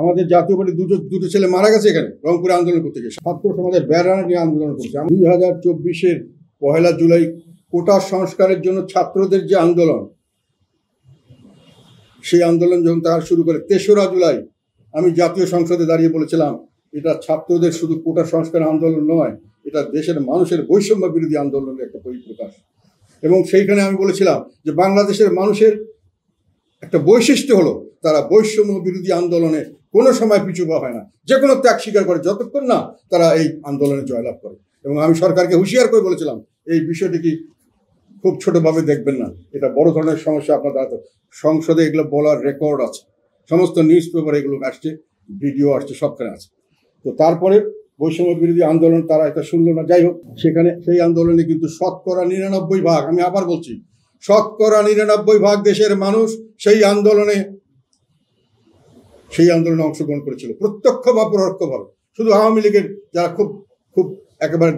আমাদের জাতীয় পার্টি দুটো ছেলে মারা গেছে এখানে রংপুরে আন্দোলন করতে গিয়ে, ছাত্র সমাজের ব্যানার নিয়ে আন্দোলন করছে। 2024-এর 1 জুলাই কোটা সংস্কারের জন্য ছাত্রদের যে আন্দোলন, সেই আন্দোলন যখন তারা শুরু করে 3রা জুলাই আমি জাতীয় সংসদে দাঁড়িয়ে বলেছিলাম, এটা ছাত্রদের শুধু কোটা সংস্কার আন্দোলন নয়, এটা দেশের মানুষের বৈষম্য বিরোধী আন্দোলনের একটা পরিপ্রকাশ। এবং সেইখানে আমি বলেছিলাম যে বাংলাদেশের মানুষের একটা বৈশিষ্ট্য হলো তারা বৈষম্য বিরোধী আন্দোলনে কোনো সময় পিছু পা হয় না, যে কোনো ত্যাগ স্বীকার করে যতক্ষণ না তারা এই আন্দোলনে জয়লাভ করে। এবং আমি সরকারকে হুঁশিয়ার করে বলেছিলাম, এই বিষয়টি কি খুব ছোটভাবে দেখবেন না, এটা বড় ধরনের সমস্যা। আপনার সংসদে এগুলো বলার রেকর্ড আছে, সমস্ত নিউজ পেপারে এগুলো আসছে, ভিডিও আসছে, সবখানে আছে। তো তারপরে বৈষম্য বিরোধী আন্দোলন তারা এটা শুনলো না। যাই হোক, সেখানে সেই আন্দোলনে কিন্তু 99% আমি আবার বলছি, 99% দেশের মানুষ সেই আন্দোলনে অংশগ্রহণ করেছিল, প্রত্যক্ষ বা পরোক্ষভাবে। শুধু আওয়ামী লীগের যারা খুব একেবারে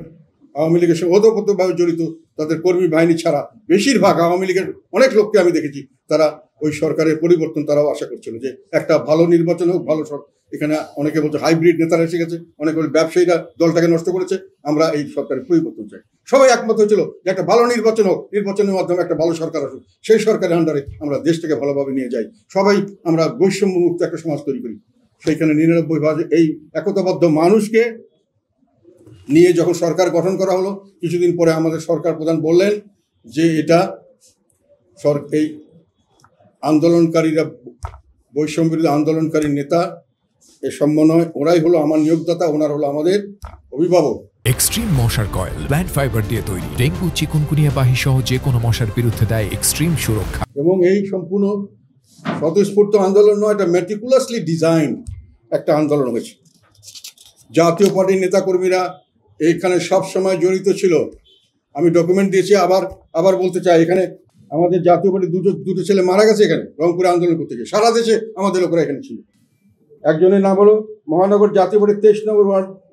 আওয়ামী লীগের সঙ্গে ওতপ্রোতভাবে জড়িত তাদের কর্মী বাহিনী ছাড়া বেশিরভাগ আওয়ামী লীগের অনেক লোককে আমি দেখেছি, তারা ওই সরকারের পরিবর্তন তারাও আশা করছিল যে একটা ভালো নির্বাচন হোক, ভালো সরকার। এখানে অনেকে বলছে হাইব্রিড নেতারা এসে গেছে, অনেকে বলে ব্যবসায়ীরা দলটাকে নষ্ট করেছে, আমরা এই সরকারের পরিবর্তন চাই। সবাই একমত হয়েছিল যে একটা ভালো নির্বাচন হোক, নির্বাচনের মাধ্যমে একটা ভালো সরকার আসুক, সেই সরকারের আন্ডারে আমরা দেশটাকে ভালোভাবে নিয়ে যাই, সবাই আমরা বৈষম্য মুক্ত একটা সমাজ তৈরি করি। সেইখানে 99% এই একতাবদ্ধ মানুষকে নিয়ে যখন সরকার গঠন করা হলো, কিছুদিন পরে আমাদের সরকার প্রধান বললেন যে এটা এই আন্দোলনকারীরা বৈষম্য বিরোধী আন্দোলনকারী নেতা এ সমন্বয়, ওরাই হলো আমার নিয়োগদাতা, ওনার হলো আমাদের অভিভাবক। এক্সট্রিম মশার কয়েল প্ল্যান্ট ফাইবার দিয়ে তৈরি, ডেঙ্গু চিকুনগুনিয়া বাহি সহ যে কোনো মশার বিরুদ্ধে দেয় এক্সট্রিম সুরক্ষা। এবং এই সম্পূর্ণ স্বতঃস্ফূর্ত আন্দোলন নয়, এটা মেটিকুলাসলি ডিজাইন একটা আন্দোলন হয়েছে। জাতীয় পার্টির নেতাকর্মীরা এইখানে সব সময় জড়িত ছিল, আমি ডকুমেন্ট দিয়েছি, আবার বলতে চাই, এখানে আমাদের জাতীয় পার্টির দুটো ছেলে মারা গেছে এখানে রংপুরে আন্দোলন করতে গিয়ে, সারা দেশে আমাদের লোকেরা এখানে ছিল। একজনের নাম হলো মহানগর জাতীয় পার্টির 23 নম্বর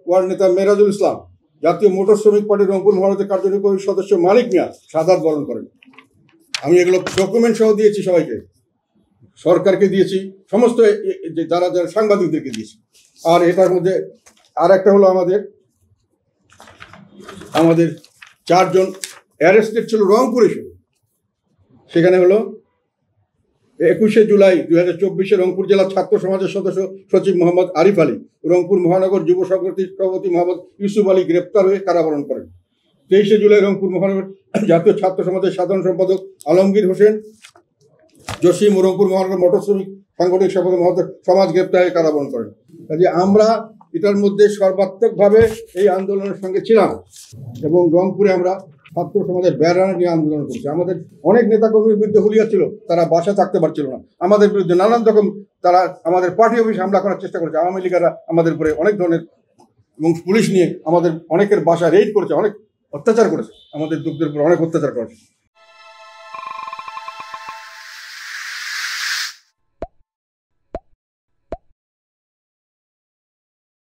ওয়ার্ড নেতা মেরাজুল ইসলাম, জাতীয় মোটর শ্রমিক পার্টির রংপুর মহানগর কার্যনির্বাহী সদস্য মানিক মিয়া শাহাদাত বরণ করেন। আমি এগুলো ডকুমেন্ট সহ দিয়েছি সবাইকে, সরকারকে দিয়েছি, সমস্ত যারা সাংবাদিকদেরকে দিয়েছি। আর এটার মধ্যে আর একটা হলো আমাদের 4 জন অ্যারেস্টেড ছিল রংপুরে শুধু। সেখানে হলো 21 জুলাই 2024 রংপুর জেলা ছাত্র সমাজের সদস্য সচিব মোহাম্মদ আরিফ আলী, রংপুর মহানগর যুব সংগঠনের সভাপতি মোহাম্মদ ইউসুফ আলী গ্রেপ্তার হয়ে কারাবরণ করেন। 23 জুলাই রংপুর মহানগর জাতীয় ছাত্র সমাজের সাধারণ সম্পাদক আলমগীর হোসেন জসিম ও রংপুর মহানগর মোটর শ্রমিক সাংগঠনিক সম্পাদক মোহাম্মদ সমাজ গ্রেপ্তার হয়ে কারাবরণ করেন। কাজে আমরা এটার মধ্যে সর্বাত্মকভাবে এই আন্দোলনের সঙ্গে ছিলাম। এবং রংপুরে আমরা ছাত্র সমাজের ব্যানার নিয়ে আন্দোলন করছি। আমাদের অনেক নেতাকর্মীর বিরুদ্ধে হুলিয়া ছিল, তারা বাসা থাকতে পারছিল না, আমাদের বিরুদ্ধে নানান রকম তারা আমাদের পার্টি অফিসে হামলা করার চেষ্টা করেছে। আওয়ামী লীগেরা আমাদের উপরে অনেক ধরনের, এবং পুলিশ নিয়ে আমাদের অনেকের বাসা রেড করেছে, অনেক অত্যাচার করেছে, আমাদের দুঃখদের উপর অনেক অত্যাচার করেছে।